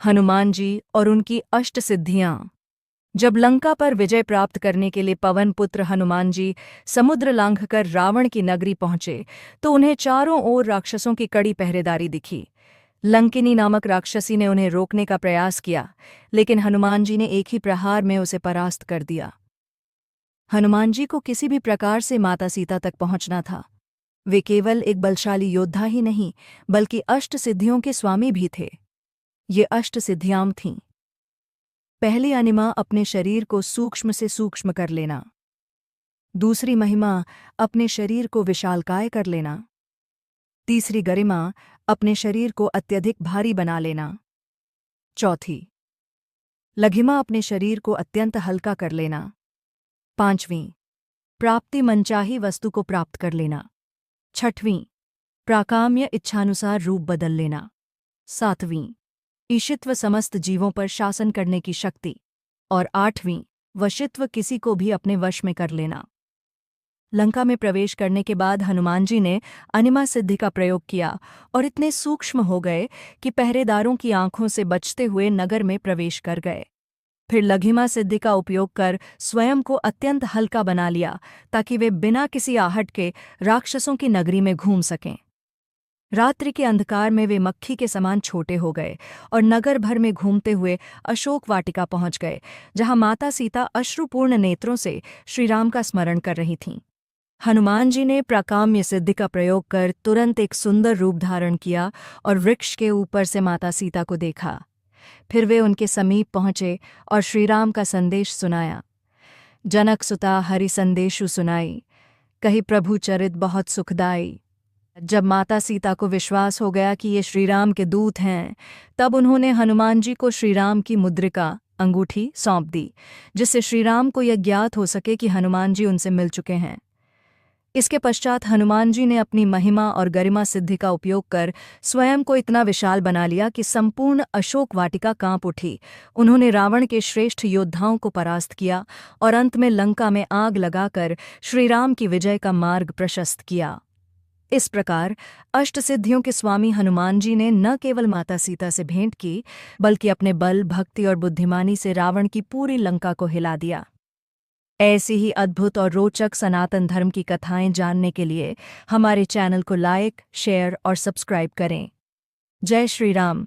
हनुमान जी और उनकी अष्ट सिद्धियां। जब लंका पर विजय प्राप्त करने के लिए पवन पुत्र हनुमान जी समुद्र लांघकर रावण की नगरी पहुंचे तो उन्हें चारों ओर राक्षसों की कड़ी पहरेदारी दिखी। लंकिनी नामक राक्षसी ने उन्हें रोकने का प्रयास किया, लेकिन हनुमान जी ने एक ही प्रहार में उसे परास्त कर दिया। हनुमान जी को किसी भी प्रकार से माता सीता तक पहुंचना था। वे केवल एक बलशाली योद्धा ही नहीं, बल्कि अष्ट सिद्धियों के स्वामी भी थे। ये अष्ट सिद्धियां थीं। पहली अनिमा, अपने शरीर को सूक्ष्म से सूक्ष्म कर लेना। दूसरी महिमा, अपने शरीर को विशालकाय कर लेना। तीसरी गरिमा, अपने शरीर को अत्यधिक भारी बना लेना। चौथी लघिमा, अपने शरीर को अत्यंत हल्का कर लेना। पांचवीं प्राप्ति, मनचाही वस्तु को प्राप्त कर लेना। छठवीं प्राकाम्य, इच्छानुसार रूप बदल लेना। सातवीं ईशित्व, समस्त जीवों पर शासन करने की शक्ति। और आठवीं वशित्व, किसी को भी अपने वश में कर लेना। लंका में प्रवेश करने के बाद हनुमान जी ने अनिमा सिद्धि का प्रयोग किया और इतने सूक्ष्म हो गए कि पहरेदारों की आंखों से बचते हुए नगर में प्रवेश कर गए। फिर लघिमा सिद्धि का उपयोग कर स्वयं को अत्यंत हल्का बना लिया ताकि वे बिना किसी आहट के राक्षसों की नगरी में घूम सकें। रात्रि के अंधकार में वे मक्खी के समान छोटे हो गए और नगर भर में घूमते हुए अशोक वाटिका पहुंच गए, जहां माता सीता अश्रुपूर्ण नेत्रों से श्रीराम का स्मरण कर रही थीं। हनुमान जी ने प्राकाम्य सिद्धि का प्रयोग कर तुरंत एक सुंदर रूप धारण किया और वृक्ष के ऊपर से माता सीता को देखा। फिर वे उनके समीप पहुंचे और श्रीराम का संदेश सुनाया। जनक सुता हरि संदेशु सुनाई, कही प्रभु चरित बहुत सुखदाई। जब माता सीता को विश्वास हो गया कि ये श्रीराम के दूत हैं, तब उन्होंने हनुमान जी को श्रीराम की मुद्रिका, अंगूठी सौंप दी, जिससे श्रीराम को यह ज्ञात हो सके कि हनुमान जी उनसे मिल चुके हैं। इसके पश्चात हनुमान जी ने अपनी महिमा और गरिमा सिद्धि का उपयोग कर स्वयं को इतना विशाल बना लिया कि संपूर्ण अशोक वाटिका कांप उठी। उन्होंने रावण के श्रेष्ठ योद्धाओं को परास्त किया और अंत में लंका में आग लगाकर श्रीराम की विजय का मार्ग प्रशस्त किया। इस प्रकार अष्टसिद्धियों के स्वामी हनुमान जी ने न केवल माता सीता से भेंट की, बल्कि अपने बल, भक्ति और बुद्धिमानी से रावण की पूरी लंका को हिला दिया। ऐसी ही अद्भुत और रोचक सनातन धर्म की कथाएं जानने के लिए हमारे चैनल को लाइक, शेयर और सब्सक्राइब करें। जय श्री राम।